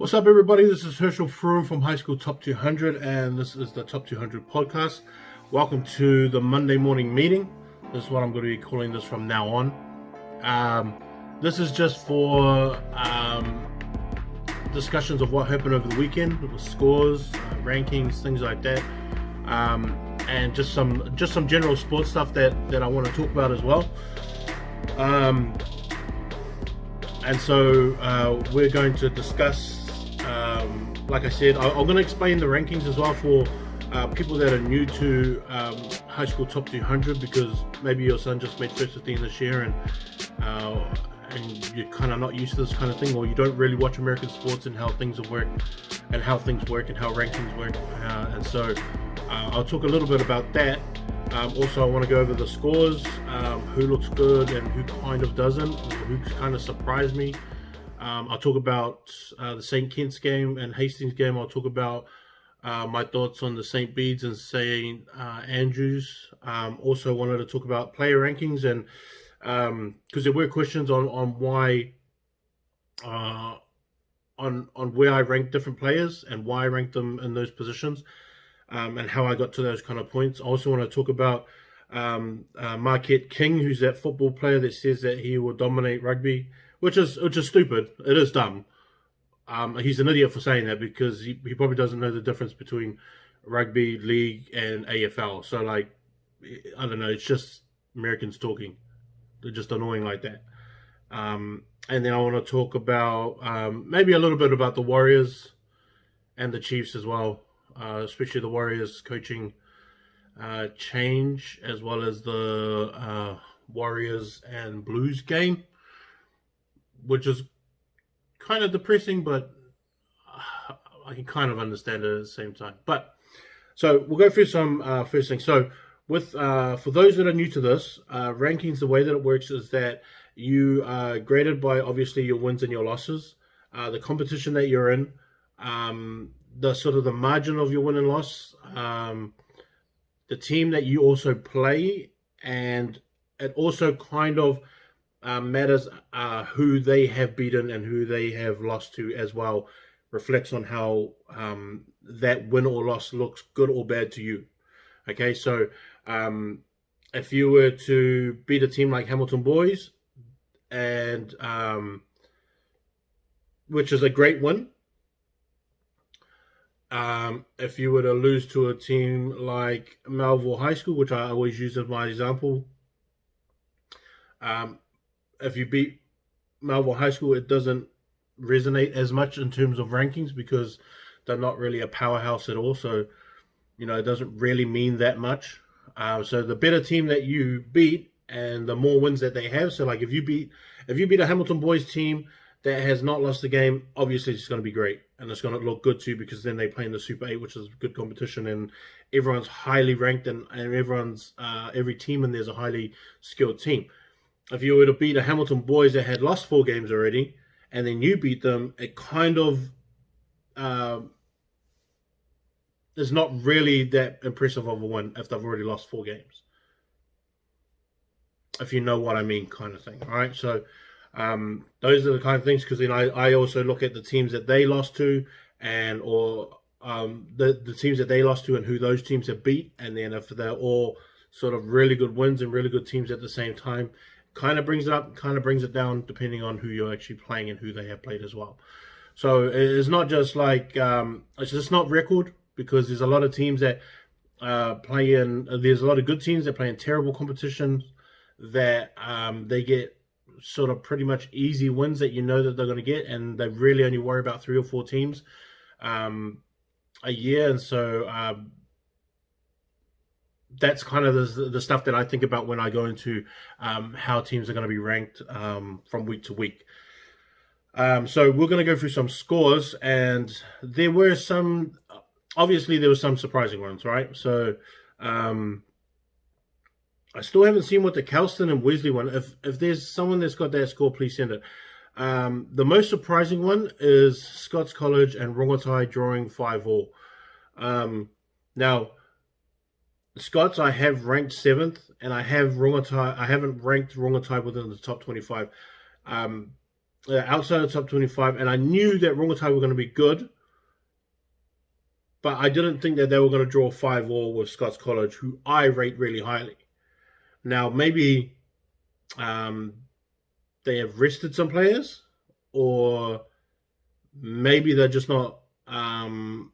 What's up, everybody? This is Herschel Froome from High School Top 200, and this is the Top 200 podcast. Welcome to the Monday morning meeting. This is what I'm going to be calling this from now on. This is just for discussions of what happened over the weekend, with scores, rankings, things like that, and just some general sports stuff that I want to talk about as well. And so we're going to discuss. Like I said, I'm going to explain the rankings as well for people that are new to High School Top 200, because maybe your son just made first 15 this year and you're kind of not used to this kind of thing, or you don't really watch American sports and how things work and how rankings work. And so I'll talk a little bit about that. Also, I want to go over the scores, who looks good and who kind of doesn't, or who kind of surprised me. I'll talk about the St. Kitts game and Hastings game. I'll talk about my thoughts on the St. Bede's and St. Andrews. Also wanted to talk about player rankings, and because there were questions on why, on where I ranked different players and why I ranked them in those positions, and how I got to those kind of points. I also want to talk about Marquette King, who's that football player that says that he will dominate rugby. Which is stupid. It is dumb. He's an idiot for saying that, because he probably doesn't know the difference between rugby league and AFL. So, like, I don't know. It's just Americans talking. They're just annoying like that. And then I want to talk about maybe a little bit about the Warriors and the Chiefs as well, especially the Warriors coaching change, as well as the Warriors and Blues game, which is kind of depressing, but I can kind of understand it at the same time. But so we'll go through some first things. So with for those that are new to this, rankings, the way that it works is that you are graded by obviously your wins and your losses, the competition that you're in, the sort of the margin of your win and loss, the team that you also play, and it also kind of matters who they have beaten and who they have lost to as well. Reflects on how that win or loss looks good or bad to you. Okay, so if you were to beat a team like Hamilton Boys, and which is a great win, if you were to lose to a team like Melville High School, which I always use as my example, if you beat Melville High School, it doesn't resonate as much in terms of rankings, because they're not really a powerhouse at all. So, it doesn't really mean that much. So the better team that you beat and the more wins that they have. So, like, if you beat a Hamilton Boys team that has not lost the game, obviously it's going to be great. And it's going to look good too, because then they play in the Super 8, which is good competition, and everyone's highly ranked, and everyone's every team in there is a highly skilled team. If you were to beat a Hamilton Boys that had lost 4 games already, and then you beat them, it kind of is not really that impressive of a win if they've already lost 4 games. If you know what I mean, kind of thing. All right, so those are the kind of things, because then I also look at the teams that they lost to, and or the teams that they lost to and who those teams have beat, and then if they're all sort of really good wins and really good teams at the same time, kind of brings it up, kind of brings it down, depending on who you're actually playing and who they have played as well. So it's not just like it's just not record, because there's a lot of teams that play in. There's a lot of good teams that play in terrible competitions that they get sort of pretty much easy wins that that they're going to get, and they really only worry about 3 or 4 teams a year, and so. That's kind of the stuff that I think about when I go into how teams are going to be ranked from week to week. So we're going to go through some scores, and there were some surprising ones, right? So I still haven't seen what the Kelston and Wesley one. If there's someone that's got that score, please send it. The most surprising one is Scots College and Rongotai drawing 5-all. Now, Scots I have ranked 7th, and I haven't ranked Rongotai within the top 25. outside the top 25, and I knew that Rongotai were going to be good, but I didn't think that they were going to draw 5-all with Scots College, who I rate really highly. Now, maybe they have rested some players, or maybe they're just not gelling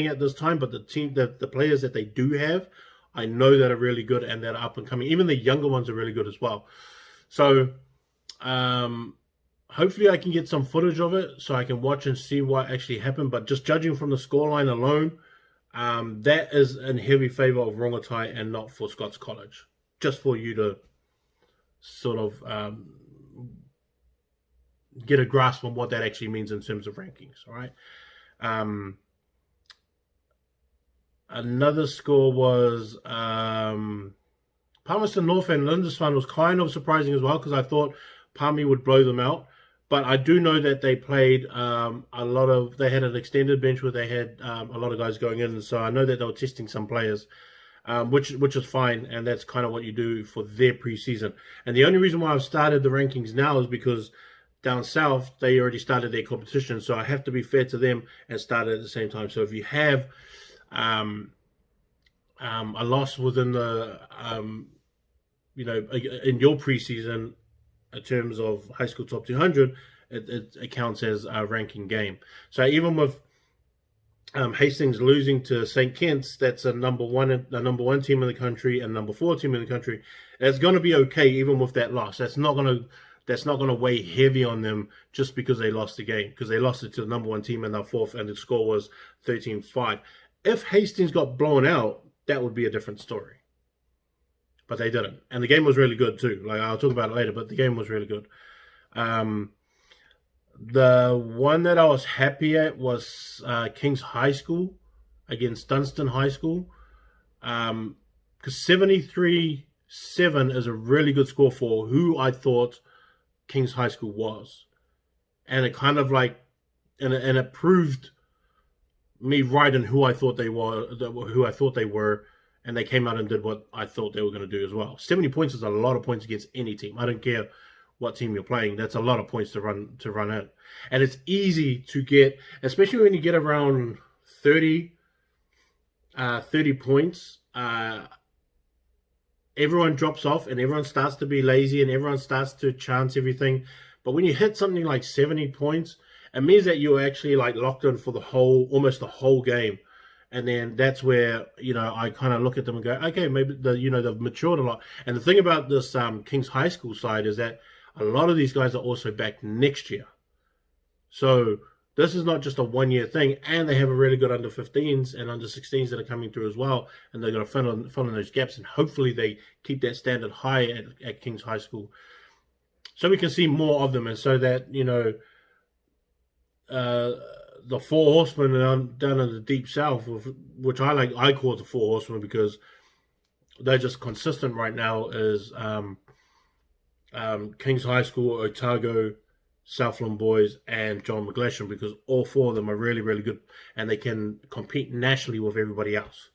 at this time. But the players that they do have, I know that are really good and that are up and coming. Even the younger ones are really good as well. So hopefully I can get some footage of it so I can watch and see what actually happened. But just judging from the scoreline alone, that is in heavy favor of Rongotai and not for Scots College. Just for you to sort of get a grasp on what that actually means in terms of rankings. All right. Another score was Palmerston North and Lindisfarne was kind of surprising as well, because I thought Palmy would blow them out. But I do know that they played they had an extended bench where they had a lot of guys going in. And so I know that they were testing some players, which is fine. And that's kind of what you do for their preseason. And the only reason why I've started the rankings now is because down south, they already started their competition. So I have to be fair to them and start at the same time. So if you have a loss within the, in your preseason, in terms of high school top 200, it counts as a ranking game. So even with Hastings losing to St. Kitts, that's the number one team in the country and number 4 team in the country. It's going to be okay even with that loss. That's not going to weigh heavy on them just because they lost the game, because they lost it to the number 1 team and they're 4th, and the score was 13-5. If Hastings got blown out, that would be a different story. But they didn't. And the game was really good too. Like, I'll talk about it later, but the game was really good. The one that I was happy at was King's High School against Dunstan High School. Because 73-7 is a really good score for who I thought King's High School was. And it kind of like, and it proved me right in who I thought they were. And they came out and did what I thought they were going to do as well. 70 points is a lot of points against any team. I don't care what team you're playing. That's a lot of points to run in. And it's easy to get, especially when you get around 30 points. Everyone drops off and everyone starts to be lazy and everyone starts to chance everything. But when you hit something like 70 points, it means that you're actually like locked in for almost the whole game. And then that's where, I kind of look at them and go, okay, maybe they've matured a lot. And the thing about this King's High School side is that a lot of these guys are also back next year. So this is not just a 1-year thing. And they have a really good under 15s and under 16s that are coming through as well. And they're going to fill in those gaps. And hopefully they keep that standard high at King's High School. So we can see more of them. And so that, the 4 horsemen down in the deep south, which I call it the 4 horsemen because they're just consistent right now, is King's High School, Otago, Southland Boys, and John McGlashan, because all 4 of them are really, really good and they can compete nationally with everybody else.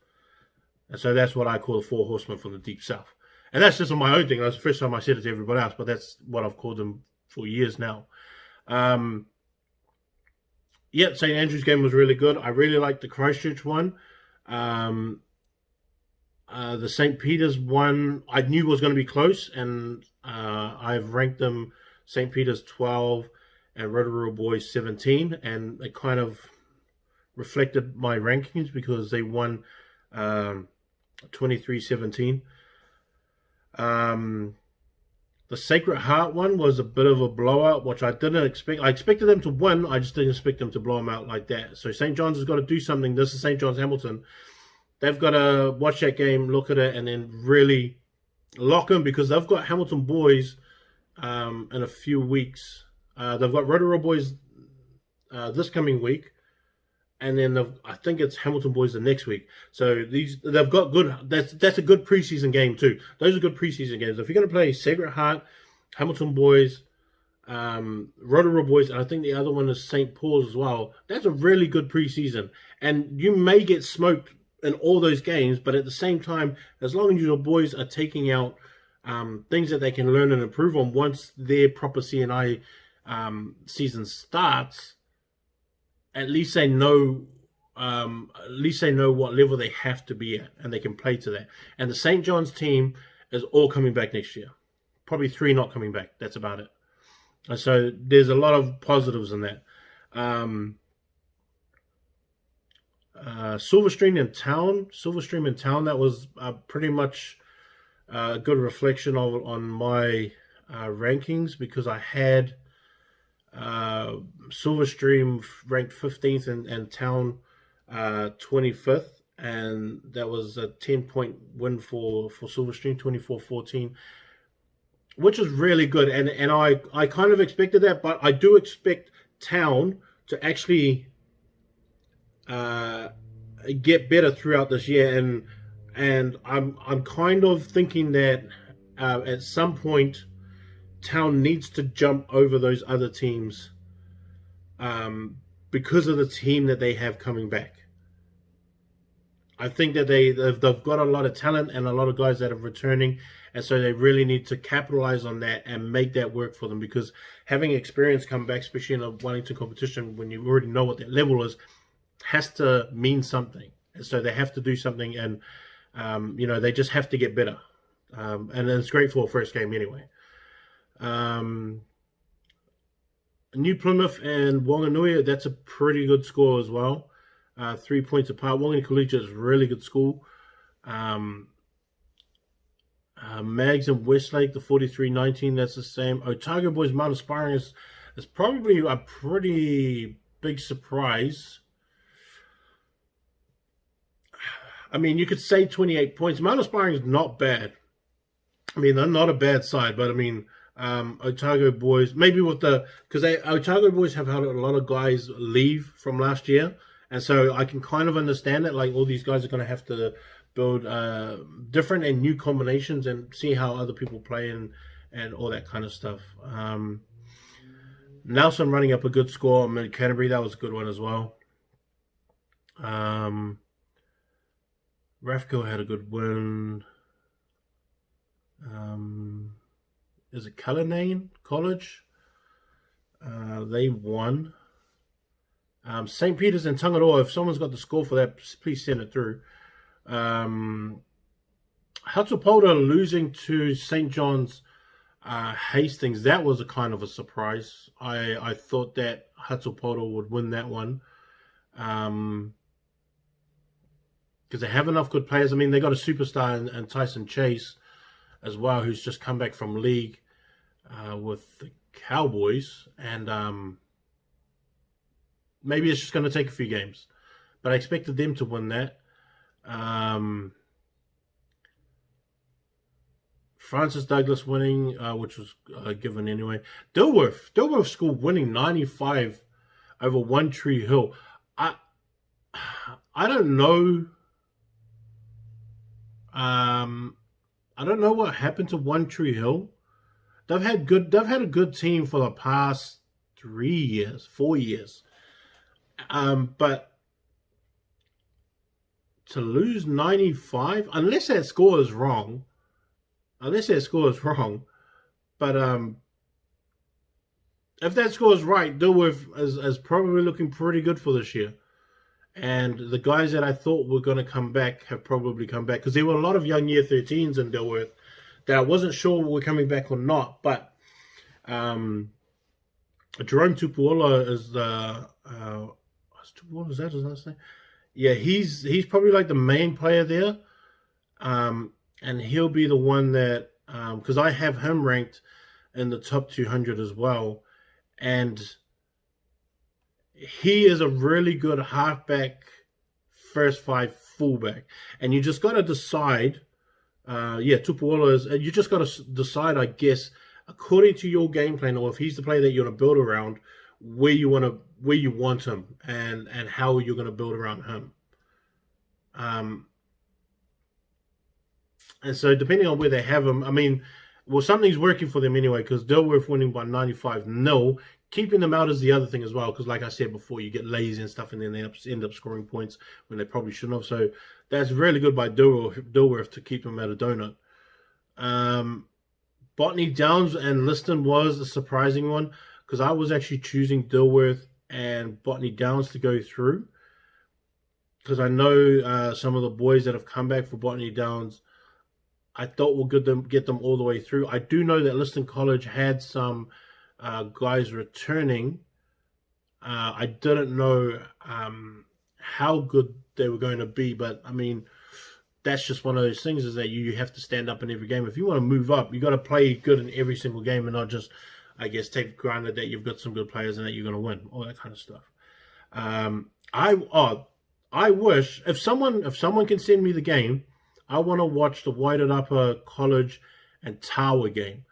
And so that's what I call the 4 horsemen from the deep south. And that's just on my own thing. That's the first time I said it to everybody else, but that's what I've called them for years now. Yeah, St. Andrew's game was really good. I really liked the Christchurch one. The St. Peter's one, I knew was going to be close, and I've ranked them St. Peter's 12 and Rotorua Boys 17, and it kind of reflected my rankings because they won 23-17. The Sacred Heart one was a bit of a blowout, which I didn't expect. I expected them to win. I just didn't expect them to blow them out like that. So St. John's has got to do something. This is St. John's Hamilton. They've got to watch that game, look at it, and then really lock them, because they've got Hamilton Boys in a few weeks. They've got Rotorua Boys this coming week. And then I think it's Hamilton Boys the next week. So they've got good. That's a good preseason game too. Those are good preseason games. If you're going to play Sacred Heart, Hamilton Boys, Rotorua Boys, and I think the other one is St. Paul's as well. That's a really good preseason. And you may get smoked in all those games, but at the same time, as long as your boys are taking out things that they can learn and improve on once their proper CNI season starts. At least they know. At least they know what level they have to be at, and they can play to that. And the St. John's team is all coming back next year. Probably 3 not coming back. That's about it. And so there's a lot of positives in that. Silverstream in town. That was pretty much a good reflection on my rankings, because I had Silverstream ranked 15th and town 25th, and that was a 10-point win for Silverstream, 24-14, which is really good. And I kind of expected that, but I do expect town to actually get better throughout this year, and I'm kind of thinking that at some point town needs to jump over those other teams because of the team that they have coming back. I think that they've got a lot of talent and a lot of guys that are returning, and so they really need to capitalize on that and make that work for them, because having experience come back, especially in a Wellington competition when you already know what their level is, has to mean something. And so they have to do something, and they just have to get better. And it's great for a first game anyway. New Plymouth and Wanganui, that's a pretty good score as well. 3 points apart. Wellington Collegiate is a really good school. Mags and Westlake, the 43-19, that's the same. Otago Boys Mount Aspiring is probably a pretty big surprise. I mean, you could say 28 points. Mount Aspiring is not bad. I mean, they're not a bad side, but I mean, Otago Boys, maybe because Otago Boys have had a lot of guys leave from last year, and so I can kind of understand it. Like, all these guys are going to have to build different and new combinations and see how other people play and all that kind of stuff. Nelson running up a good score. Canterbury, that was a good one as well. Rafco had a good win. Is it Cullinane College? They won. St. Peter's and Tangaroa, if someone's got the score for that, please send it through. Hatupolda losing to St. John's Hastings, that was a kind of a surprise. I thought that Hatupolda would win that one. Because they have enough good players. I mean, they got a superstar in Tyson Chase as well, who's just come back from league with the Cowboys, and maybe it's just going to take a few games, but I expected them to win that. Francis Douglas winning, which was given anyway. Dilworth School winning 95 over One Tree Hill. I don't know. I don't know what happened to One Tree Hill. They've had a good team for the past 4 years. But to lose 95, unless that score is wrong, but if that score is right, Dilworth is probably looking pretty good for this year. And the guys that I thought were going to come back have probably come back, because there were a lot of young year 13s in Dilworth that I wasn't sure were coming back or not. But Jerome Tupuola is the Tupuola, is that his last name? Yeah, he's probably like the main player there, and he'll be the one that because I have him ranked in the top 200 as well, and he is a really good halfback, first five fullback, and you just got to decide. Tupuola is. You just got to decide, I guess, according to your game plan, or if he's the player that you're going to build around, where you want him, and how you're going to build around him. And so depending on where they have him, I mean, well, something's working for them anyway, because Dilworth winning by 95-0. Keeping them out is the other thing as well, because like I said before, you get lazy and stuff, and then they end up scoring points when they probably shouldn't have. So that's really good by Dilworth to keep them at a donut. Botany Downs and Liston was a surprising one because I was actually choosing Dilworth and Botany Downs to go through because I know some of the boys that have come back for Botany Downs. I thought we'll get them all the way through. I do know that Liston College had some guys returning. I didn't know how good they were going to be, but I mean, that's just one of those things is that you have to stand up in every game. If you want to move up, you got to play good in every single game and not just, I guess, take for granted that you've got some good players and that you're going to win, all that kind of stuff. I wish if someone can send me the game, I want to watch the Wairarapa College and Tower game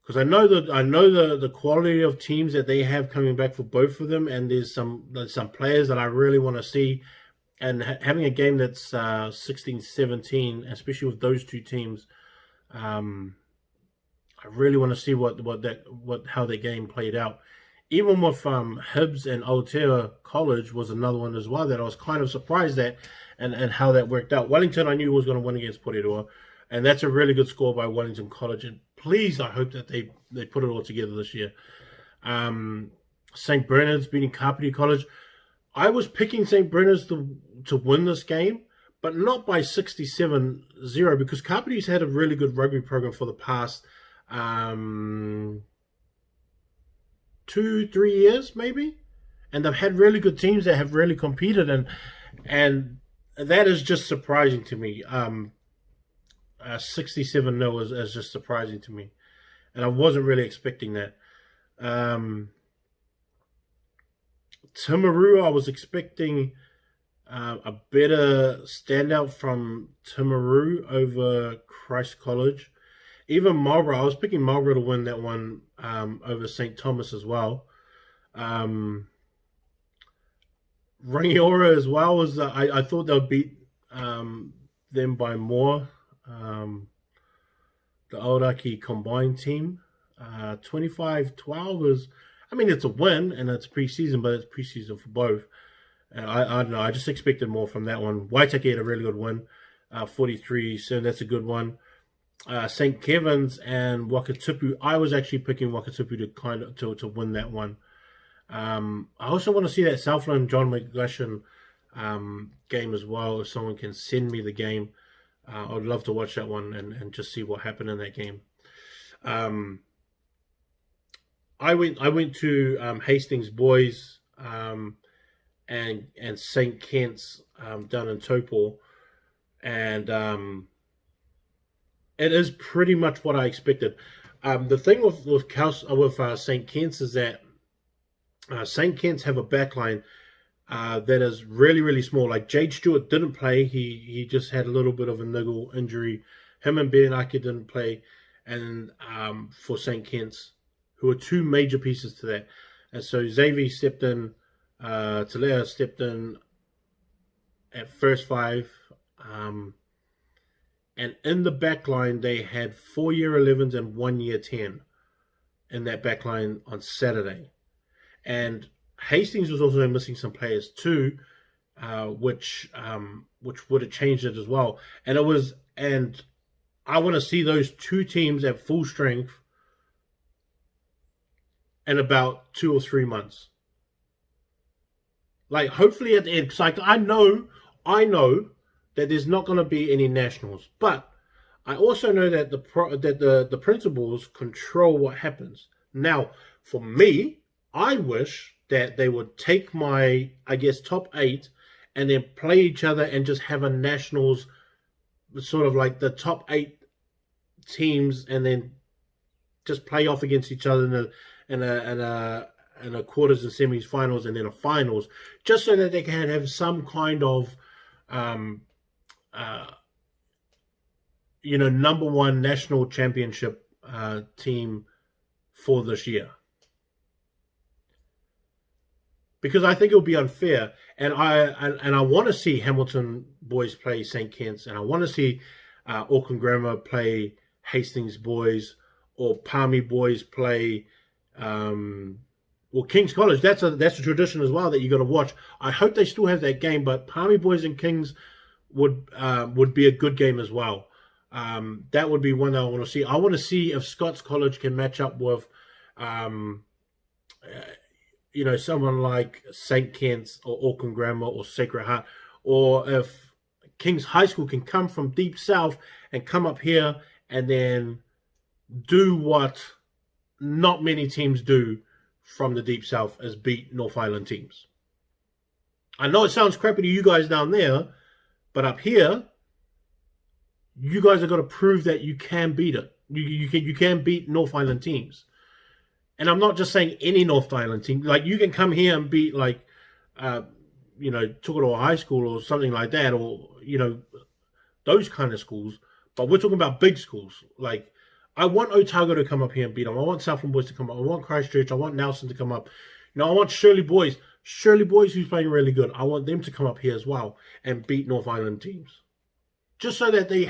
because I know the quality of teams that they have coming back for both of them, and there's some players that I really want to see. And having a game that's 16-17, especially with those two teams, I really want to see how that game played out. Even with Hibs and Aotearoa College was another one as well that I was kind of surprised at, and how that worked out. Wellington I knew was going to win against Porirua, and that's a really good score by Wellington College. And please, I hope that they put it all together this year. St. Bernard's beating Kapiti College. I was picking St. Bernard's to win this game, but not by 67-0 because Kapiti's had a really good rugby program for the past 2-3 years maybe, and they've had really good teams that have really competed, and that is just surprising to me. 67-0 is just surprising to me, and I wasn't really expecting that. Timaru, I was expecting a better standout from Timaru over Christ College. Even Marlborough, I was picking Marlborough to win that one over St. Thomas as well. Rangiora as well was I thought they'll beat them by more. The Aoraki combined team, 25-12 is. I mean, it's a win, and it's preseason, but it's preseason for both. And I don't know. I just expected more from that one. Waitaki had a really good win, 43, so that's a good one. St. Kevin's and Wakatupu. I was actually picking Wakatupu to win that one. I also want to see that Southland John McGlashan game as well. If someone can send me the game, I would love to watch that one and just see what happened in that game. I went to Hastings boys and St. Kent's down in Taupo, and it is pretty much what I expected. The thing with St. Kent's is that St. Kent's have a backline that is really, really small. Like Jade Stewart didn't play; he just had a little bit of a niggle injury. Him and Benaki didn't play, and for St. Kent's, who are two major pieces to that. And so Xavier stepped in, Talea stepped in at first five. And in the back line, they had 4 year 11s and 1 year 10 in that back line on Saturday. And Hastings was also missing some players too, which would have changed it as well. And I want to see those two teams at full strength in about 2 or 3 months. Like, hopefully at the end, because I know that there's not going to be any nationals, but I also know that the principals control what happens. Now, for me, I wish that they would take my, I guess, top 8 and then play each other and just have a nationals, sort of like the top 8 teams, and then just play off against each other in a quarters and semis, finals, and then a finals, just so that they can have some kind of number one national championship team for this year. Because I think it'll be unfair, and I want to see Hamilton boys play St. Kitts, and I want to see Auckland Grammar play Hastings boys, or Palmy boys play King's College. That's a tradition as well that you got to watch. I hope they still have that game, but Palmy boys and Kings would be a good game as well. That would be one that I want to see. I want to see if Scots College can match up with, um, someone like St. Kitts or Auckland Grammar or Sacred Heart, or if King's High School can come from deep south and come up here and then do what not many teams do from the deep south, as beat North Island teams. I know it sounds crappy to you guys down there, but up here, you guys have got to prove that you can beat it. You can beat North Island teams. And I'm not just saying any North Island team. Like, you can come here and beat, like, Tukaro High School or something like that, or, those kind of schools. But we're talking about big schools. Like, I want Otago to come up here and beat them. I want Southland Boys to come up. I want Christchurch. I want Nelson to come up. I want Shirley Boys. Shirley Boys, who's playing really good. I want them to come up here as well and beat North Island teams. Just so that they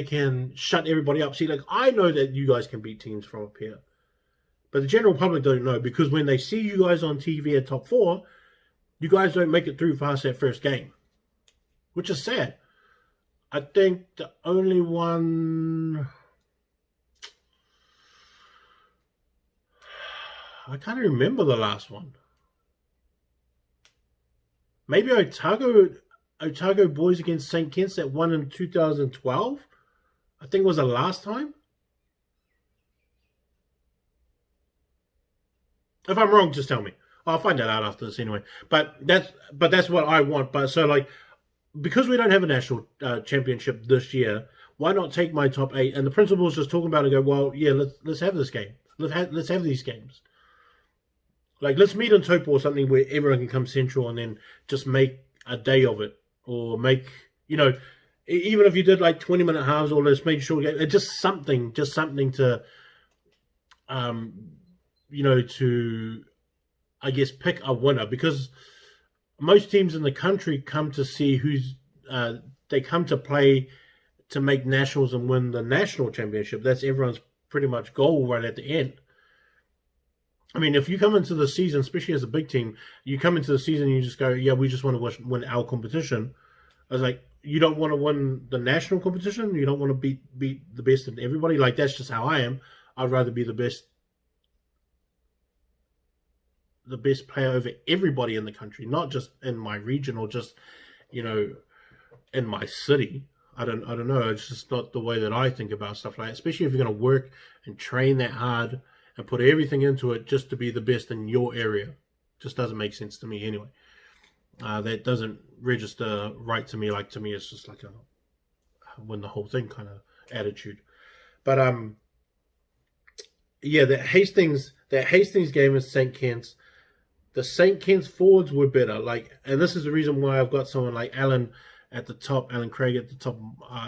can shut everybody up. See, like, I know that you guys can beat teams from up here, but the general public don't know, because when they see you guys on TV at top 4, you guys don't make it through past that first game, which is sad. I think the only one, I can't remember the last one. Maybe Otago Boys against St. Kitts that won in 2012. I think it was the last time. If I'm wrong, just tell me. I'll find that out after this anyway. But that's what I want. But so, like, because we don't have a national championship this year, why not take my top 8? And the principal's just talking about it and go, well, yeah, let's have this game. Let's have these games. Like, let's meet in Taupo or something where everyone can come central and then just make a day of it. Or make, even if you did like 20-minute halves, or let's make sure just something to, to, I guess, pick a winner, because most teams in the country come to see they come to play to make nationals and win the national championship. That's everyone's pretty much goal right at the end. I mean, if you come into the season, especially as a big team, you come into the season and you just go, yeah, we just want to win our competition. I was like, you don't want to win the national competition? You don't want to beat the best of everybody? Like, that's just how I am. I'd rather be the best player over everybody in the country, not just in my region or just, in my city. I don't know. It's just not the way that I think about stuff like that, especially if you're going to work and train that hard and put everything into it just to be the best in your area. Just doesn't make sense to me anyway. That doesn't register right to me. Like, to me, it's just like a win the whole thing kind of attitude. But that Hastings game in St. Kitts, the St. Kitts forwards were better. Like, and this is the reason why I've got someone like Alan Craig at the top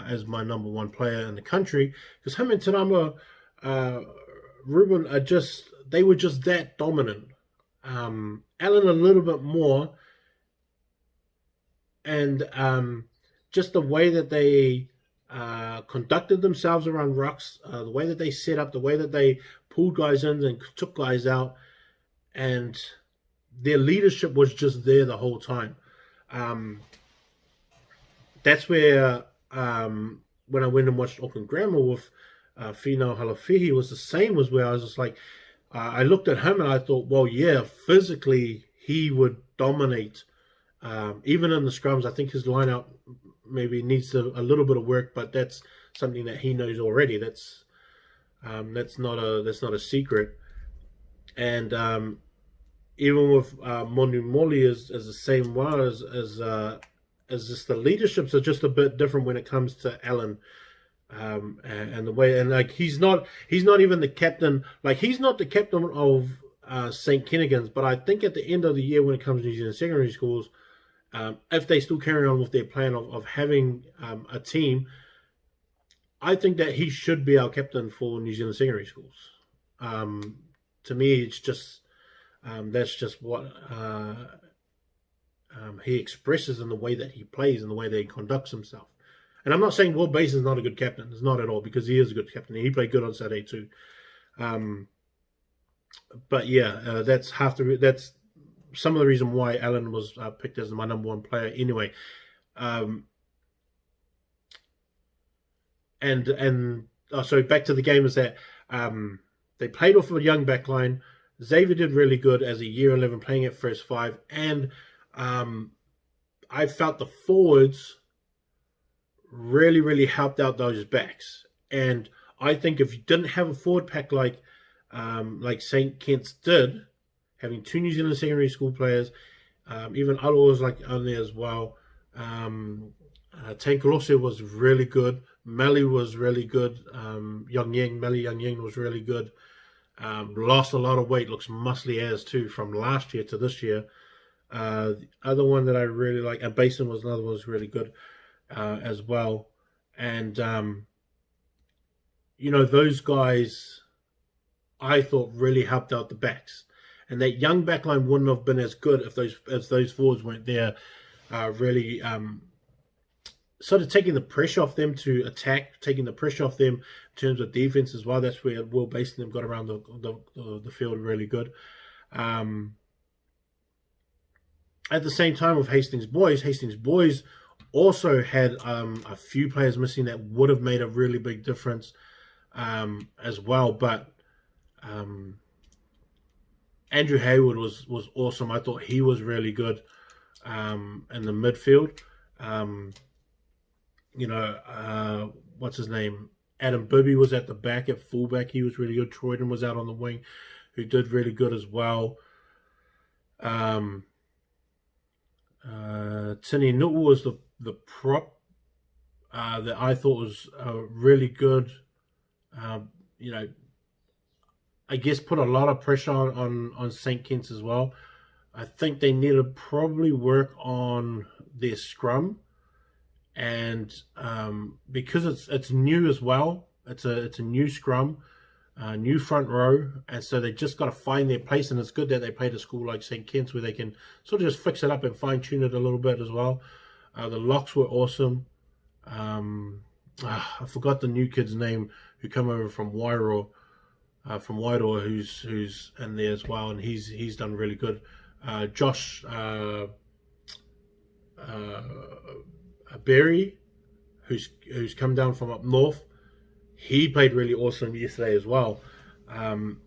as my number 1 player in the country, because him and Tanama Ruben they were just that dominant. Alan a little bit more, and just the way that they conducted themselves around rucks, the way that they set up, the way that they pulled guys in and took guys out, and their leadership was just there the whole time. That's where when I went and watched Auckland Grammar with Fino Halafihi, was the same as where I was just like, I looked at him and I thought, well, yeah, physically he would dominate. Even in the scrums, I think his lineout maybe needs a little bit of work, but that's something that he knows already. That's not a secret. And even with Monu Moli is the same one as just the leaderships are just a bit different when it comes to Alan. And the way, and like, he's not even the captain. Like, he's not the captain of St. Kentigern's, but I think at the end of the year, when it comes to New Zealand secondary schools, if they still carry on with their plan of having a team, I think that he should be our captain for New Zealand secondary schools. To me, it's just that's just what he expresses in the way that he plays and the way that he conducts himself. And I'm not saying Will Bass is not a good captain. It's not at all, because he is a good captain. He played good on Saturday too. But yeah, that's some of the reason why Alan was picked as my number 1 player anyway. So back to the game is that they played off of a young backline. Xavier did really good as a year 11 playing at first five, and I felt the forwards really helped out those backs. And I think if you didn't have a forward pack like St. Kitts did, having two New Zealand secondary school players, even Aloha was like on there as well. Tankalose was really good. Melly was really good. Melly Young Ying was really good. Lost a lot of weight, looks muscly as too from last year to this year. The other one that I really like, and Basin was another one was really good as well. And those guys I thought really helped out the backs. And that young backline wouldn't have been as good if those forwards weren't there, really sort of taking the pressure off them to attack, taking the pressure off them in terms of defense as well. That's where Will Basin got around the field really good. At the same time with Hastings boys also had a few players missing that would have made a really big difference as well. But Andrew Hayward was awesome. I thought he was really good in the midfield. What's his name? Adam Bibby was at the back at fullback. He was really good. Troyden was out on the wing, who did really good as well. Tini Nu'u was the prop that I thought was really good. I guess put a lot of pressure on St. Kitts as well. I think they need to probably work on their scrum, and because it's new as well, it's a new scrum, new front row, and so they just got to find their place. And it's good that they played a school like St. Kitts where they can sort of just fix it up and fine tune it a little bit as well. The locks were awesome. I forgot the new kid's name who come over from Wairoa. Who's in there as well, and he's done really good. Josh Berry, who's come down from up north, he played really awesome yesterday as well, and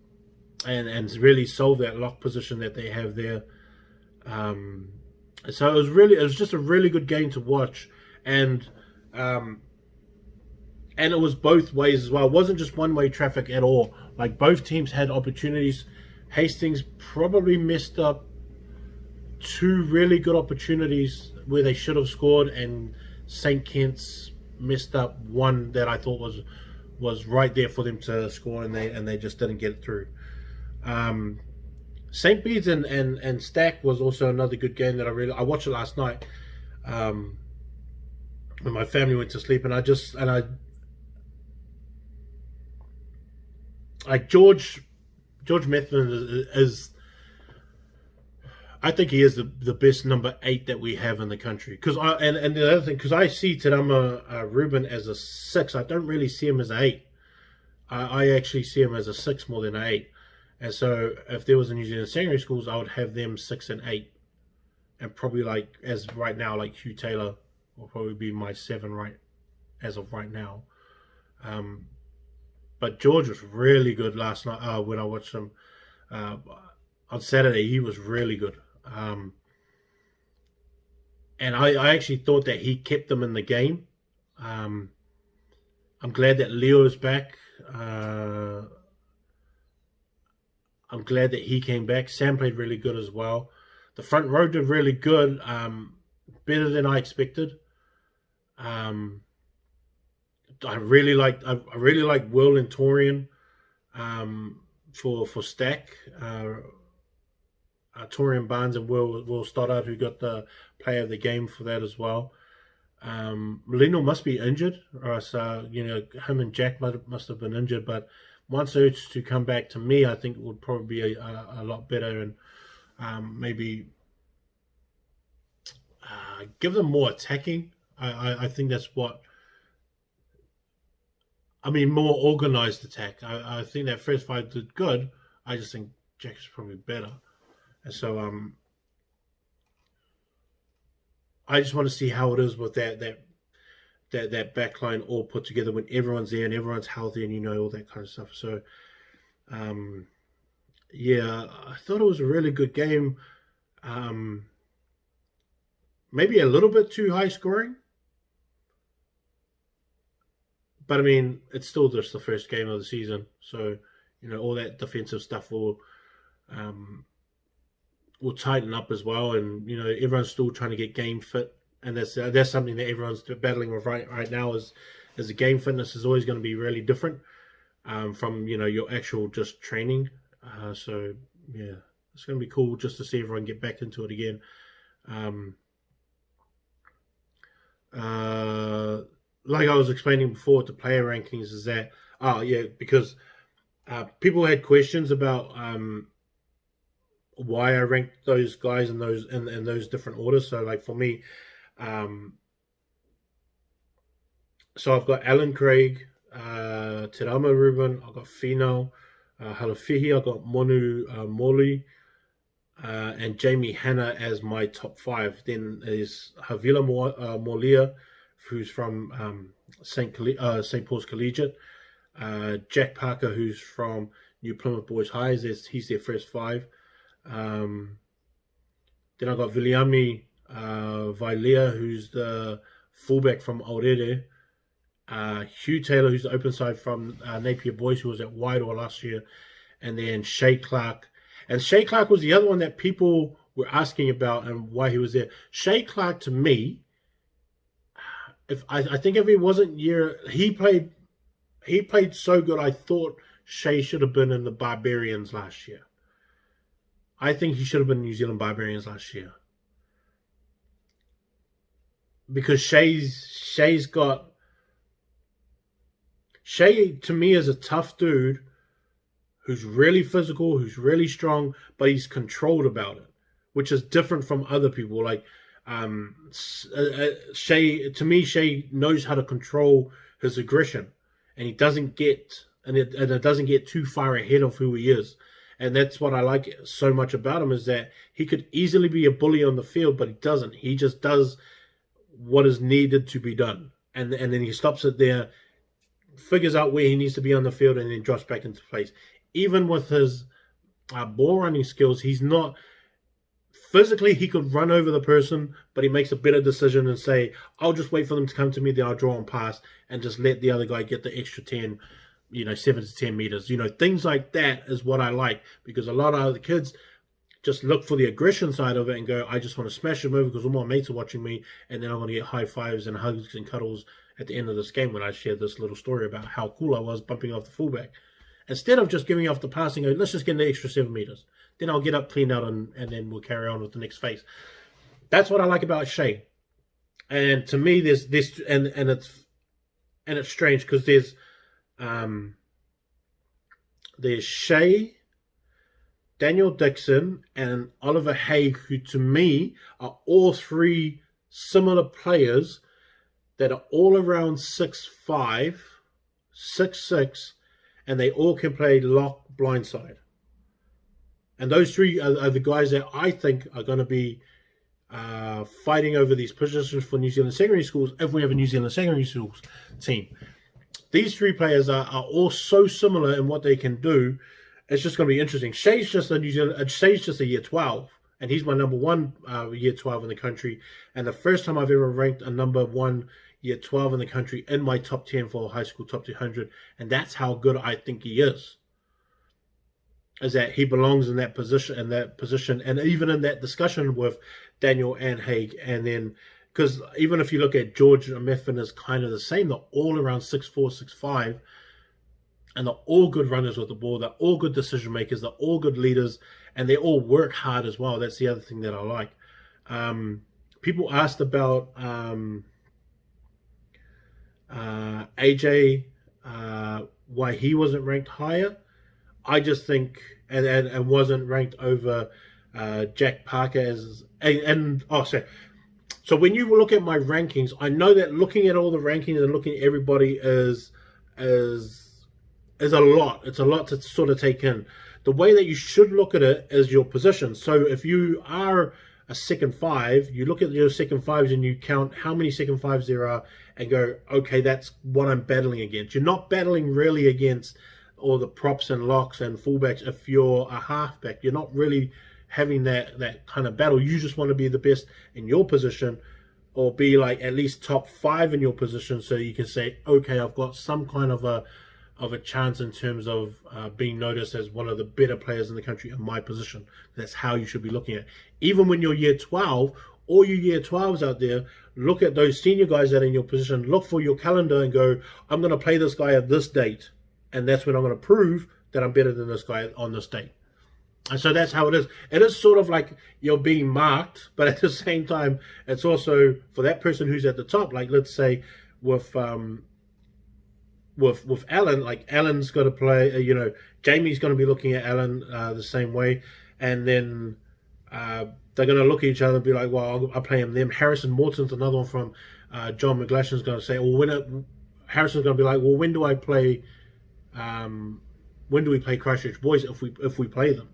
really solved that lock position that they have there. So it was just a really good game to watch, and it was both ways as well. It wasn't just one-way traffic at all. Like, both teams had opportunities. Hastings probably messed up two really good opportunities where they should have scored, and St. Kitts messed up one that I thought was right there for them to score, and they just didn't get it through. St. Bede's and Stack was also another good game that I watched it last night when my family went to sleep, and I like George Methven is I think he is the best number 8 that we have in the country. Because and the other thing, because I see Tadama Ruben as a 6, I don't really see him as an 8. I actually see him as a 6 more than an 8. And so if there was a New Zealand secondary schools, I would have them 6 and 8, and probably like as right now, like Hugh Taylor will probably be my 7 right as of right now. But George was really good last night when I watched him on Saturday. He was really good. And I actually thought that he kept them in the game. I'm glad that Leo's back. I'm glad that he came back. Sam played really good as well. The front row did really good, better than I expected. I really like Will and Torian for Stack. Torian Barnes and Will Stoddard, who got the player of the game for that as well. Lino must be injured, or else, him and Jack must have been injured. But once urged to come back, to me, I think it would probably be a lot better, and maybe give them more attacking. I think that's what. I mean, more organised attack. I think that first 5 did good. I just think Jack's probably better. And so I just want to see how it is with that that back line all put together when everyone's there and everyone's healthy and all that kind of stuff. So, yeah, I thought it was a really good game. Maybe a little bit too high scoring, but I mean, it's still just the first game of the season. So, all that defensive stuff will tighten up as well, and everyone's still trying to get game fit, and that's something that everyone's battling with right now. Is the game fitness is always going to be really different from your actual just training. So yeah, it's going to be cool just to see everyone get back into it again. Like I was explaining before, the player rankings is that because people had questions about why I ranked those guys in those different orders. So like for me, so I've got Alan Craig, Terama Ruben, I've got Fino, Halafihi, I've got Monu Moli, and Jamie Hanna as my top 5. Then there's Havila Molia, who's from St. Paul's Collegiate, Jack Parker, who's from New Plymouth Boys High, he's their first 5. Then I got Viliami Vailea, who's the fullback from Aurere, Hugh Taylor, who's the open side from Napier Boys, who was at Wairoa last year, and then Shay Clark. And Shay Clark was the other one that people were asking about and why he was there. Shay Clark, to me, I think if he wasn't he played so good. I thought Shay should have been in the Barbarians last year. I think he should have been New Zealand Barbarians last year. Because Shay to me is a tough dude who's really physical, who's really strong, but he's controlled about it, which is different from other people. Like Shay, to me, Shay knows how to control his aggression, and it doesn't get too far ahead of who he is. And that's what I like so much about him, is that he could easily be a bully on the field, but he doesn't. He just does what is needed to be done. And then he stops it there, figures out where he needs to be on the field, and then drops back into place. Even with his ball running skills, he's not... Physically, he could run over the person, but he makes a better decision and say, I'll just wait for them to come to me, then I'll draw and pass, and just let the other guy get the extra 10 7 to 10 meters. Things like that is what I like, because a lot of other kids just look for the aggression side of it and go, I just want to smash them over because all my mates are watching me, and then I'm going to get high fives and hugs and cuddles at the end of this game when I share this little story about how cool I was bumping off the fullback. Instead of just giving off the pass and go, let's just get the extra 7 meters. Then I'll get up, clean out, and then we'll carry on with the next phase. That's what I like about Shay. And to me, there's this, and it's strange because there's Shay, Daniel Dixon, and Oliver Haig, who to me are all 3 similar players that are all around 6'5", 6'6", and they all can play lock blindside. And those 3 are the guys that I think are going to be fighting over these positions for New Zealand secondary schools if we have a New Zealand secondary schools team. These 3 players are all so similar in what they can do. It's just going to be interesting. Shay's just a year 12, and he's my number 1 year 12 in the country, and the first time I've ever ranked a number 1 year 12 in the country in my top 10 for high school top 200, and that's how good I think he is. Is that he belongs in that position, and even in that discussion with Daniel and Haig, and then because even if you look at George Meffin is kind of the same, they're all around 6'4", 6'5", and they're all good runners with the ball. They're all good decision makers. They're all good leaders, and they all work hard as well. That's the other thing that I like. People asked about AJ, why he wasn't ranked higher. I just think, and wasn't ranked over Jack Parker So when you look at my rankings, I know that looking at all the rankings and looking at everybody is a lot. It's a lot to sort of take in. The way that you should look at it is your position. So if you are a second five, you look at your second fives and you count how many second fives there are and go, okay, that's what I'm battling against. You're not battling really against all the props and locks and fullbacks. If you're a halfback, you're not really having that kind of battle. You just want to be the best in your position, or be like at least top 5 in your position, so you can say, okay, I've got some kind of a chance in terms of being noticed as one of the better players in the country in my position. That's how you should be looking at it. Even when you're year 12, all you year 12s out there, look at those senior guys that are in your position, look for your calendar and go, I'm going to play this guy at this date, and that's when I'm going to prove that I'm better than this guy on this date. And so that's how it is. It is sort of like you're being marked, but at the same time, it's also for that person who's at the top. Like, let's say with Alan, like Alan's got to play. Jamie's going to be looking at Alan the same way, and then they're going to look at each other and be like, "Well, I'll play him." Then Harrison Morton's another one from John McGlashan's going to say, "Well, Harrison's going to be like, well, when do I play? When do we play Christchurch Boys if we play them?"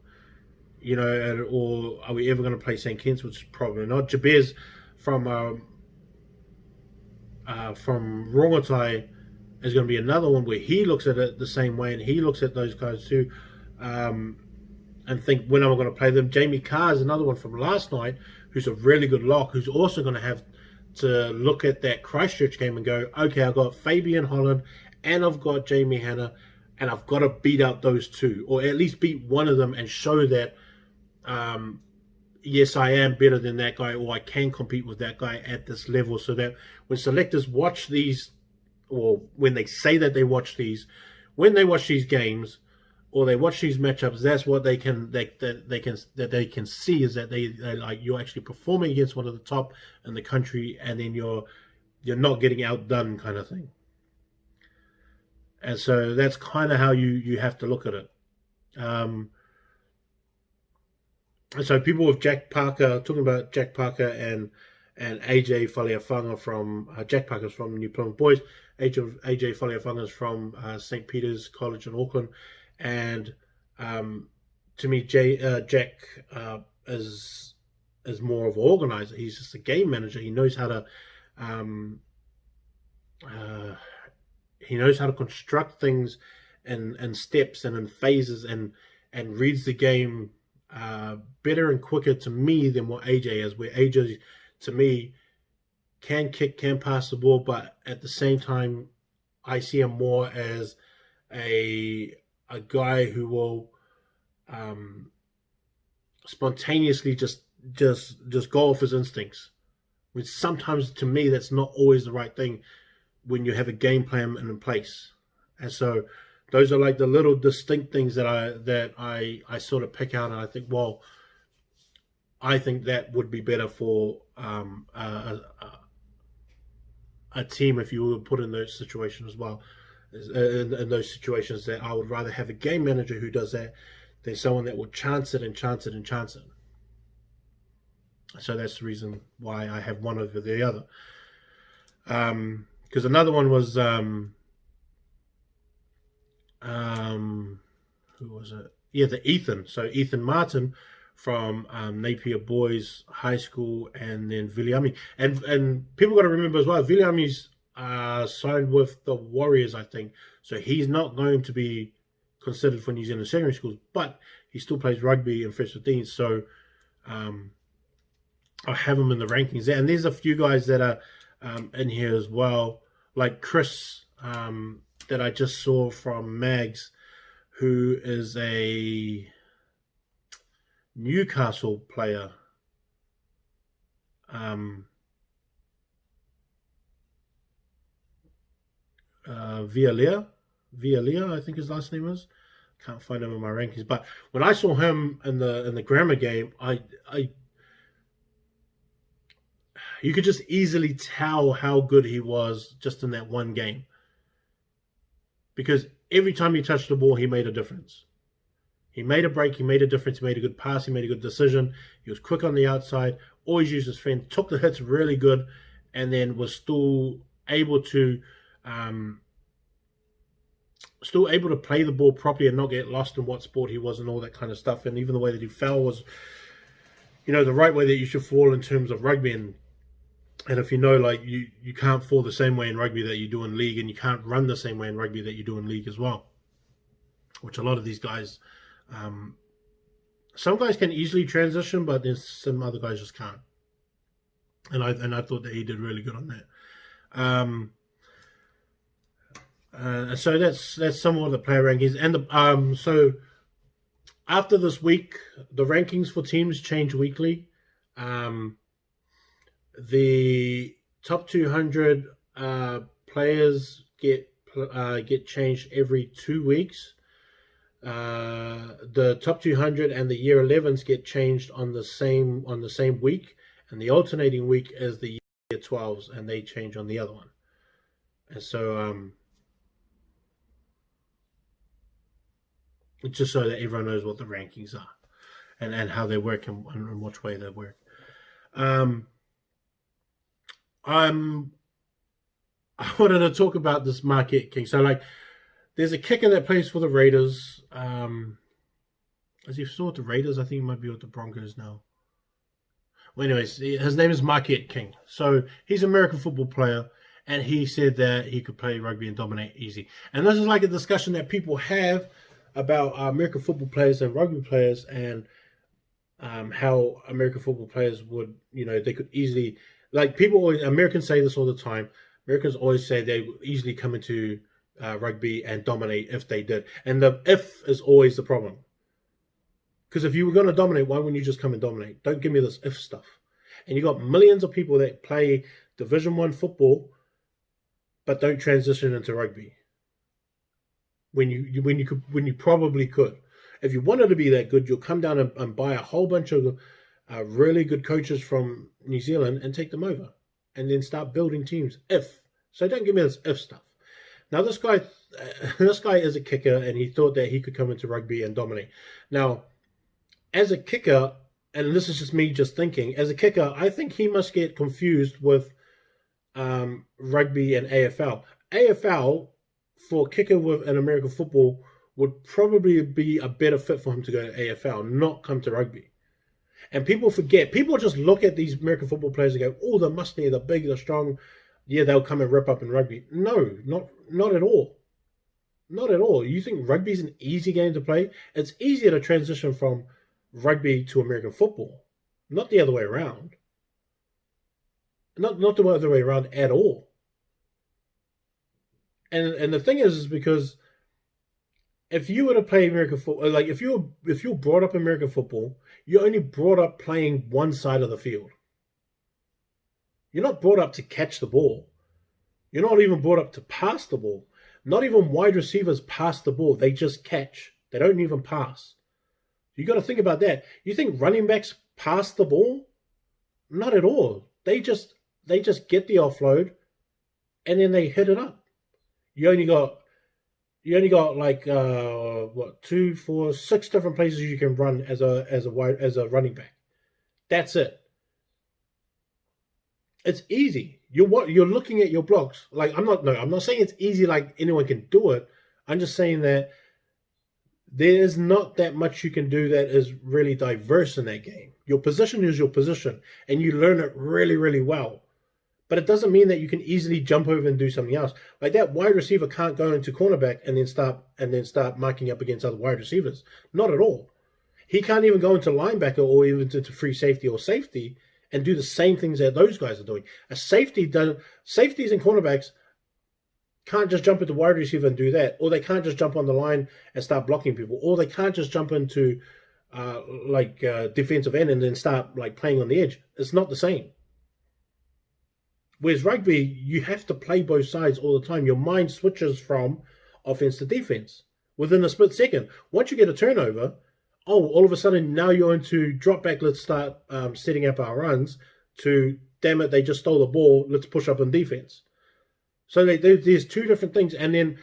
Or are we ever going to play St. Kitts? Which is probably not. Jabez from Rongotai is going to be another one where he looks at it the same way, and he looks at those guys too, and think, when am I going to play them? Jamie Carr is another one from last night, who's a really good lock, who's also going to have to look at that Christchurch game and go, okay, I've got Fabian Holland and I've got Jamie Hanna, and I've got to beat out those two, or at least beat one of them and show that, yes, I am better than that guy, or I can compete with that guy at this level, so that when selectors watch these, or when they say that they watch these, when they watch these games or they watch these matchups, that's what they can see, is that they like, you're actually performing against one of the top in the country, and then you're not getting outdone, kind of thing. And so that's kind of how you have to look at it. And so people with Jack Parker, talking about Jack Parker and AJ Faleafaga from Jack Parker's from New Plymouth Boys, AJ Faleafaga is from St. Peter's College in Auckland, and to me, Jack is more of an organizer. He's just a game manager. He knows how to construct things in steps and in phases, and reads the game better and quicker to me than what AJ is, where AJ, to me, can kick, can pass the ball, but at the same time, I see him more as a guy who will spontaneously just go off his instincts. Which sometimes, to me, that's not always the right thing when you have a game plan in place. And so those are like the little distinct things that I sort of pick out, and I think, well, I think that would be better for a team if you were put in those situations as well. In those situations, that I would rather have a game manager who does that than someone that will chance it and chance it and chance it. So that's the reason why I have one over the other. Because another one was who was it? Yeah, the Ethan. So Ethan Martin from Napier Boys High School, and then Viliami. And people got to remember as well, Viliami's signed with the Warriors, I think. So he's not going to be considered for New Zealand secondary schools, but he still plays rugby in First 15. So I have him in the rankings there. And there's a few guys that are in here as well, like Chris, that I just saw from Mags, who is a Newcastle player. Vialia, I think his last name is. Can't find him in my rankings. But when I saw him in the grammar game, you could just easily tell how good he was just in that one game. Because every time he touched the ball, he made a difference. He made a break, he made a difference, he made a good pass, he made a good decision. He was quick on the outside, always used his fence, took the hits really good, and then was still able to play the ball properly and not get lost in what sport he was and all that kind of stuff. And even the way that he fell was the right way that you should fall in terms of rugby. And if you know, like, you can't fall the same way in rugby that you do in league, and you can't run the same way in rugby that you do in league as well, which a lot of these guys, some guys can easily transition, but then some other guys just can't. And I thought that he did really good on that. So that's somewhat of the player rankings. And so after this week, the rankings for teams change weekly. The top 200 players get changed every 2 weeks. The top 200 and the year 11s get changed on the same week, and the alternating week is the year 12s, and they change on the other one. And so just so that everyone knows what the rankings are and how they work and which way they work. I wanted to talk about this Marquette King. So, like, there's a kicker that plays for the Raiders. Is he still with the Raiders? I think he might be with the Broncos now. Well, anyways, his name is Marquette King. So he's an American football player, and he said that he could play rugby and dominate easy. And this is like a discussion that people have about American football players and rugby players, and how American football players would, they could easily, like, Americans say this all the time. Americans always say they would easily come into rugby and dominate if they did. And the if is always the problem. Because if you were going to dominate, why wouldn't you just come and dominate? Don't give me this if stuff. And you got millions of people that play Division I football but don't transition into rugby. When you probably could. If you wanted to be that good, you'll come down and buy a whole bunch of really good coaches from New Zealand and take them over, and then start building teams. So don't give me this if stuff. Now this guy is a kicker, and he thought that he could come into rugby and dominate. Now, as a kicker, and this is just me just thinking, as a kicker, I think he must get confused with rugby and AFL. AFL for a kicker with an American football would probably be a better fit for him to go to AFL, not come to rugby. And people forget. People just look at these American football players and go, oh, they're muscly, they're big, they're strong. Yeah, they'll come and rip up in rugby. No, not at all. Not at all. You think rugby's an easy game to play? It's easier to transition from rugby to American football, not the other way around. Not the other way around at all. And the thing is because if you were to play American football, like if you're brought up American football, you're only brought up playing one side of the field. You're not brought up to catch the ball. You're not even brought up to pass the ball. Not even wide receivers pass the ball. They just catch. They don't even pass. You got to think about that. You think running backs pass the ball? Not at all. They just get the offload, and then they hit it up. You only got like 2, 4, 6 different places you can run as a running back. That's it. It's easy. You're looking at your blocks. Like I'm not saying it's easy like anyone can do it. I'm just saying that there's not that much you can do that is really diverse in that game. Your position is your position, and you learn it really, really well. But it doesn't mean that you can easily jump over and do something else. Like that wide receiver can't go into cornerback and then start marking up against other wide receivers. Not at all. He can't even go into linebacker or even to free safety or safety and do the same things that those guys are doing. Safeties and cornerbacks can't just jump into wide receiver and do that, or they can't just jump on the line and start blocking people, or they can't just jump into defensive end and then start like playing on the edge. It's not the same. Whereas rugby, you have to play both sides all the time. Your mind switches from offense to defense within a split second. Once you get a turnover, all of a sudden now you're into drop back, let's start setting up our runs, to damn it, they just stole the ball, let's push up on defense. So there's two different things. And then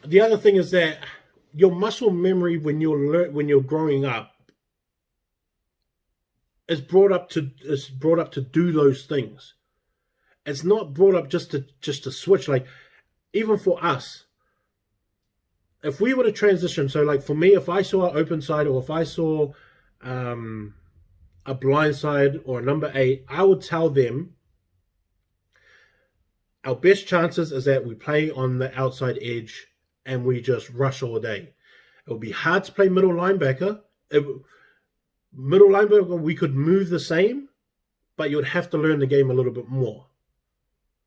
the other thing is that your muscle memory when you're growing up is brought up to do those things. It's not brought up just to switch. Like even for us, if we were to transition, so like for me, if I saw an open side or if I saw a blindside or a number 8, I would tell them our best chances is that we play on the outside edge and we just rush all day. It would be hard to play middle linebacker. Middle linebacker, we could move the same, but you would have to learn the game a little bit more.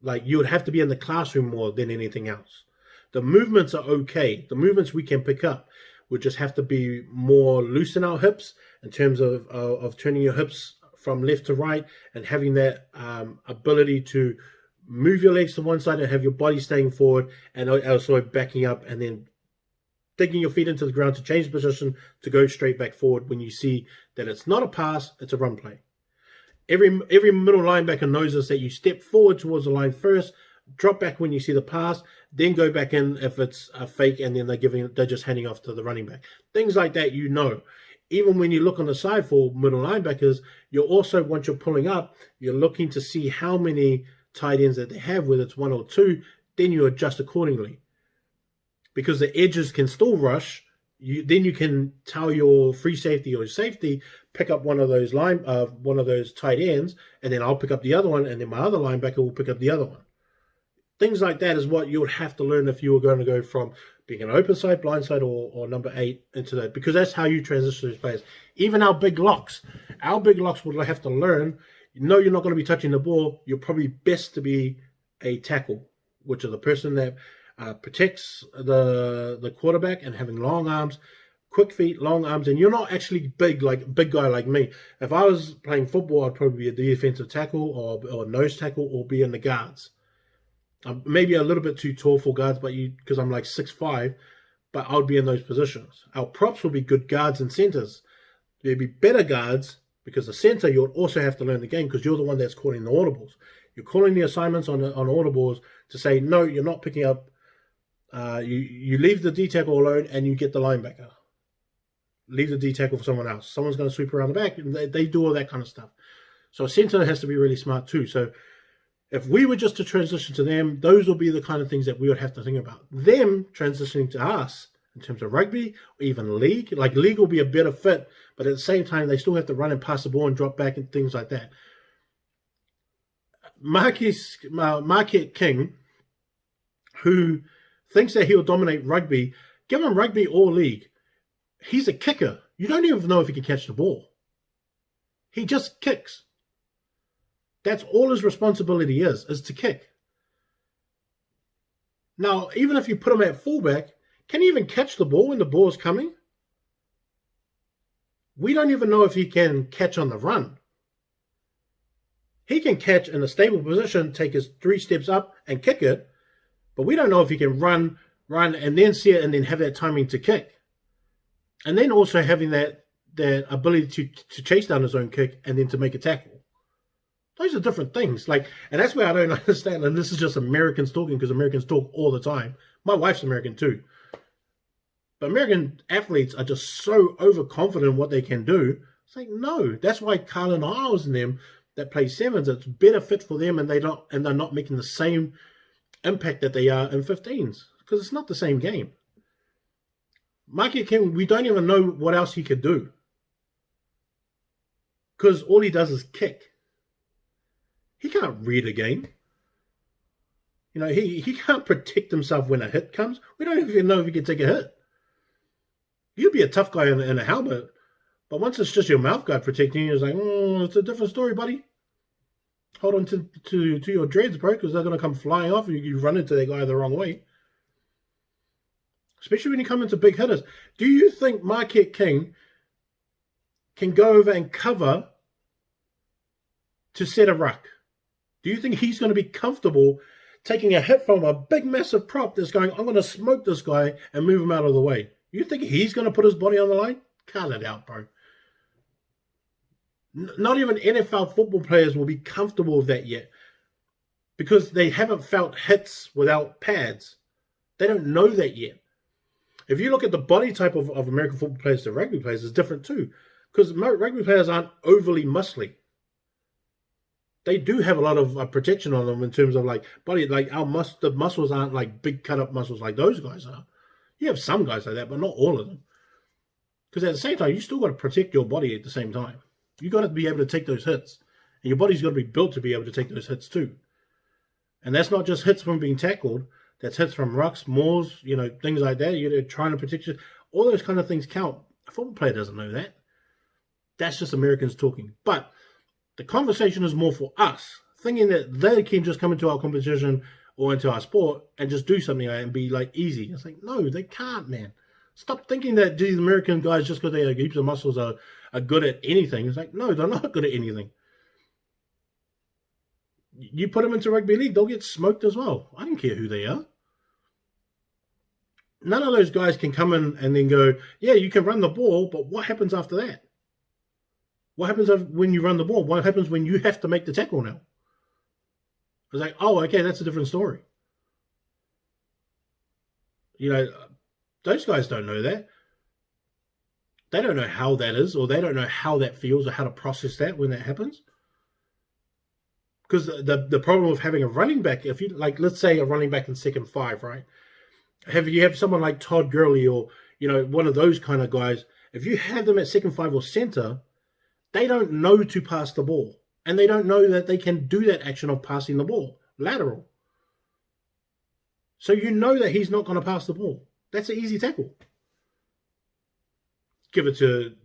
Like, you would have to be in the classroom more than anything else. The movements are okay. The movements we can pick up. We just have to be more loose in our hips in terms of turning your hips from left to right and having that ability to move your legs to one side and have your body staying forward and also backing up and then digging your feet into the ground to change position to go straight back forward when you see that it's not a pass, it's a run play. Every middle linebacker knows this, that you step forward towards the line first, drop back when you see the pass, then go back in if it's a fake, and then they're just handing off to the running back. Things like that, you know. Even when you look on the side for middle linebackers, you're also, once you're pulling up, you're looking to see how many tight ends that they have, whether it's 1 or 2, then you adjust accordingly. Because the edges can still rush, then you can tell your free safety or safety, pick up one of those tight ends, and then I'll pick up the other one, and then my other linebacker will pick up the other one. Things like that is what you would have to learn if you were going to go from being an open side, blind side, or number 8 into that, because that's how you transition those players. Even our big locks will have to learn. No, you're not going to be touching the ball. You're probably best to be a tackle, which is the person that protects the quarterback and having long arms, quick feet, long arms, and you're not actually big guy like me. If I was playing football, I'd probably be a defensive tackle or nose tackle or be in the guards. I'm maybe a little bit too tall for guards, but because I'm like 6'5", but I'll be in those positions. Our props will be good guards and centers. There'll be better guards because the center, you'll also have to learn the game because you're the one that's calling the audibles. You're calling the assignments on audibles to say, no, you're not picking up. You leave the D tackle alone and you get the linebacker. Leave the D tackle for someone else. Someone's going to sweep around the back, and they do all that kind of stuff. So a center has to be really smart too. So if we were just to transition to them, those will be the kind of things that we would have to think about. Them transitioning to us in terms of rugby or even league. Like, league will be a better fit, but at the same time, they still have to run and pass the ball and drop back and things like that. Marquette King, who thinks that he'll dominate rugby, give him rugby or league. He's a kicker. You don't even know if he can catch the ball. He just kicks. That's all his responsibility is to kick. Now, even if you put him at fullback, can he even catch the ball when the ball is coming? We don't even know if he can catch on the run. He can catch in a stable position, take his 3 steps up and kick it, but we don't know if he can run, and then see it and then have that timing to kick. And then also having that ability to chase down his own kick and then to make a tackle. Those are different things. And that's where I don't understand. And this is just Americans talking, because Americans talk all the time. My wife's American too. But American athletes are just so overconfident in what they can do. It's like, no. That's why Carlin Isles and them that play sevens, it's better fit for them, and they're not making the same impact that they are in 15s, because it's not the same game. Marquette King, we don't even know what else he could do, because all he does is kick. He can't read a game. He can't protect himself when a hit comes. We don't even know if he can take a hit. You'd be a tough guy in a helmet, but once it's just your mouth guard protecting you, it's like, it's a different story, buddy. Hold on to your dreads, bro, because they're going to come flying off and you run into that guy the wrong way. Especially when you come into big hitters. Do you think Marquette King can go over and cover to set a ruck? Do you think he's going to be comfortable taking a hit from a big, massive prop that's going, I'm going to smoke this guy and move him out of the way? You think he's going to put his body on the line? Cut it out, bro. Not even NFL football players will be comfortable with that yet, because they haven't felt hits without pads. They don't know that yet. If you look at the body type of American football players to rugby players, it's different too, because rugby players aren't overly muscly. They do have a lot of protection on them in terms of body, the muscles aren't big cut up muscles like those guys are. You have some guys like that, but not all of them. Because at the same time, you still got to protect your body at the same time. You got to be able to take those hits. And your body's got to be built to be able to take those hits too. And that's not just hits from being tackled. That's hits from rucks, maws, things like that. You're trying to protect you. All those kind of things count. A football player doesn't know that. That's just Americans talking. But the conversation is more for us, thinking that they can just come into our competition or into our sport and just do something like that and be like easy. It's like, no, they can't, man. Stop thinking that these American guys, just because they have heaps of muscles, are good at anything. It's like, no, they're not good at anything. You put them into rugby league, they'll get smoked as well. I don't care who they are. None of those guys can come in and then go, yeah, you can run the ball, but what happens after that? What happens when you run the ball? What happens when you have to make the tackle now? It's like, oh, okay, that's a different story. Those guys don't know that. They don't know how that is, or they don't know how that feels, or how to process that when that happens. Because the problem with having a running back, if you let's say a running back in second five, right? You have someone like Todd Gurley or one of those kind of guys. If you have them at second five or center, they don't know to pass the ball, and they don't know that they can do that action of passing the ball lateral. So that he's not going to pass the ball. That's an easy tackle. Give it to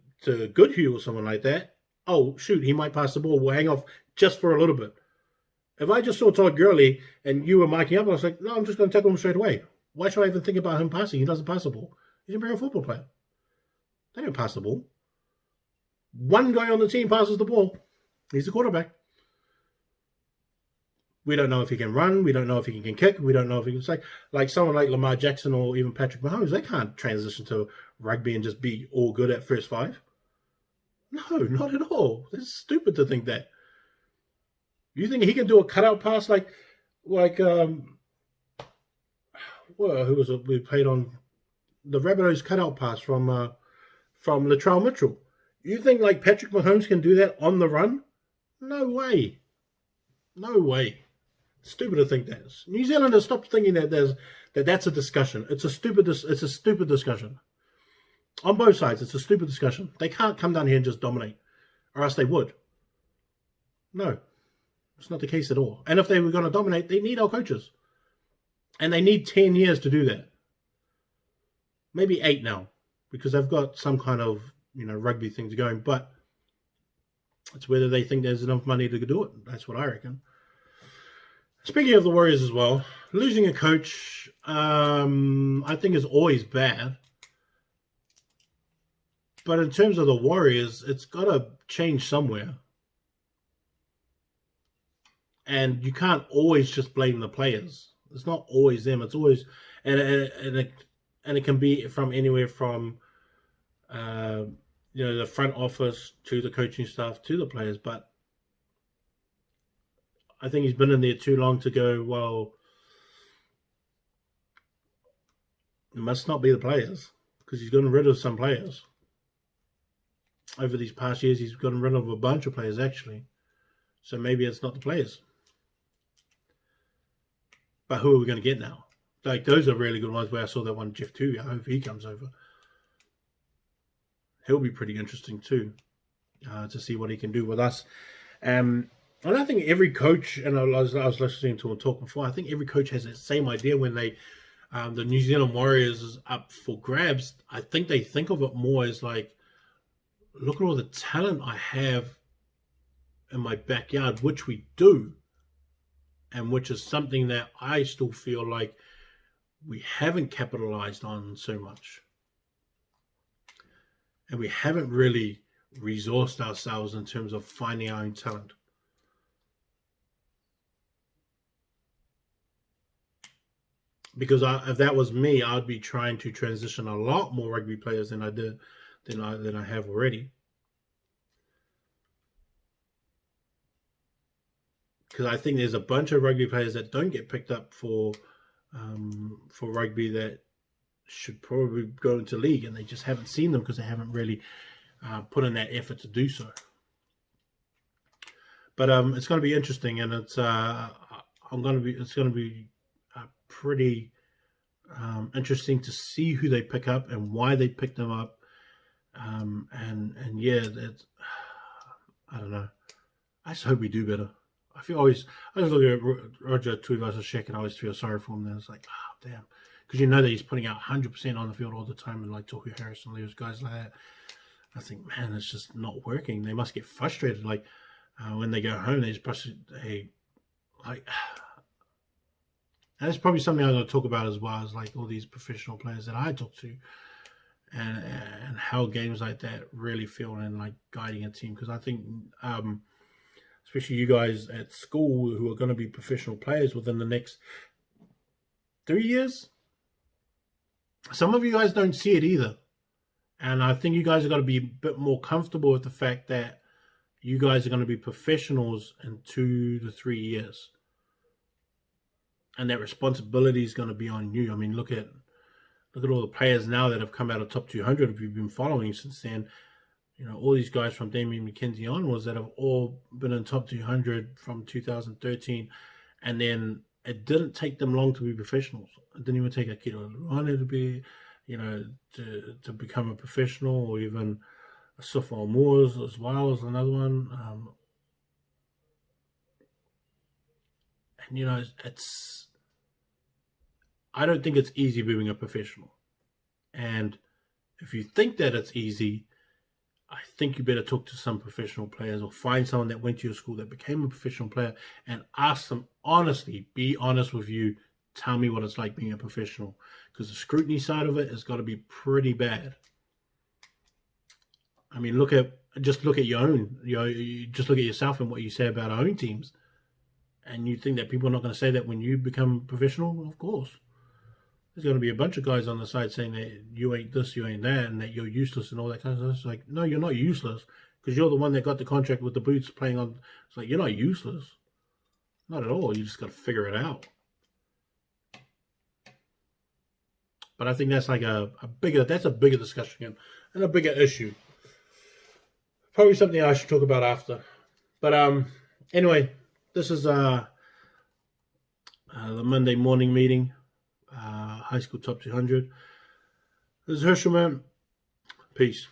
Goodhue or someone like that. Oh, shoot, he might pass the ball. We'll hang off just for a little bit. If I just saw Todd Gurley and you were marking up, I was like, no, I'm just going to tackle him straight away. Why should I even think about him passing? He doesn't pass the ball. He's a real football player. They don't pass the ball. One guy on the team passes the ball. He's the quarterback. We don't know if he can run. We don't know if he can kick. We don't know if he can say, like someone like Lamar Jackson or even Patrick Mahomes, they can't transition to rugby and just be all good at first five. No, not at all. It's stupid to think that. You think he can do a cutout pass like who was it? We played on the Rabbitohs cutout pass from Latrell Mitchell. You think like Patrick Mahomes can do that on the run? No way. No way. Stupid to think that. New Zealanders, stop thinking that that's a discussion. It's a stupid discussion. On both sides, it's a stupid discussion. They can't come down here and just dominate, or else they would. No, it's not the case at all. And if they were going to dominate, they need our coaches. And they need 10 years to do that. Maybe 8 now, because they've got some kind of rugby things going. But it's whether they think there's enough money to do it. That's what I reckon. Speaking of the Warriors as well, losing a coach, I think is always bad. But in terms of the Warriors, it's got to change somewhere. And you can't always just blame the players. It's not always them. It's always, and it can be from anywhere from, the front office to the coaching staff to the players. But I think he's been in there too long to go, well, it must not be the players, because he's gotten rid of some players. Over these past years, he's gotten rid of a bunch of players, actually. So maybe it's not the players. But who are we going to get now? Like, those are really good ones where I saw that one, Jeff Tuvia. I hope he comes over. He'll be pretty interesting too, to see what he can do with us. And I think every coach, and I was listening to him talk before, I think every coach has that same idea when they, the New Zealand Warriors is up for grabs. I think they think of it more as like, look at all the talent I have in my backyard, which we do, and which is something that I still feel like we haven't capitalized on so much. And we haven't really resourced ourselves in terms of finding our own talent. Because if that was me, I'd be trying to transition a lot more rugby players than I have already. Because I think there's a bunch of rugby players that don't get picked up for rugby that should probably go into league, and they just haven't seen them because they haven't really put in that effort to do so. But it's going to be interesting, and it's going to be pretty interesting to see who they pick up and why they pick them up. And yeah, that's, I don't know. I just hope we do better. I just look at Roger Tuivasa-Sheck and I always feel sorry for him. Then it's like, oh damn, because you know that he's putting out 100% on the field all the time, and like Tohu Harris and those guys like that. I think, man, it's just not working. They must get frustrated. Like when they go home, they just like. And it's probably something I'm going to talk about as well, as like all these professional players that I talk to, and how games like that really feel in like guiding a team. Because I think, especially you guys at school who are going to be professional players within the next 3 years, some of you guys don't see it either. And I think you guys are going to be a bit more comfortable with the fact that you guys are going to be professionals in 2 to 3 years. And that responsibility is going to be on you. I mean, look at all the players now that have come out of top 200. If you've been following since then, you know, all these guys from Damian McKenzie onwards that have all been in top 200 from 2013. And then it didn't take them long to be professionals. It didn't even take Akira Luana to be, you know, to become a professional, or even Sufo Moores as well as another one. And, you know, I don't think it's easy being a professional. And if you think that it's easy, I think you better talk to some professional players, or find someone that went to your school that became a professional player and ask them honestly, be honest with you, tell me what it's like being a professional. Because the scrutiny side of it has got to be pretty bad. I mean, just look at your own, you just look at yourself and what you say about our own teams. And you think that people are not going to say that when you become professional? Well, of course. There's going to be a bunch of guys on the side saying that you ain't this, you ain't that, and that you're useless and all that kind of stuff. It's like, no, you're not useless, because you're the one that got the contract with the Boots playing on. It's like, you're not useless. Not at all. You just got to figure it out. But I think that's like a bigger discussion and a bigger issue. Probably something I should talk about after. But anyway, this is the Monday morning meeting. High school top 200. This is Herschel, man. Peace.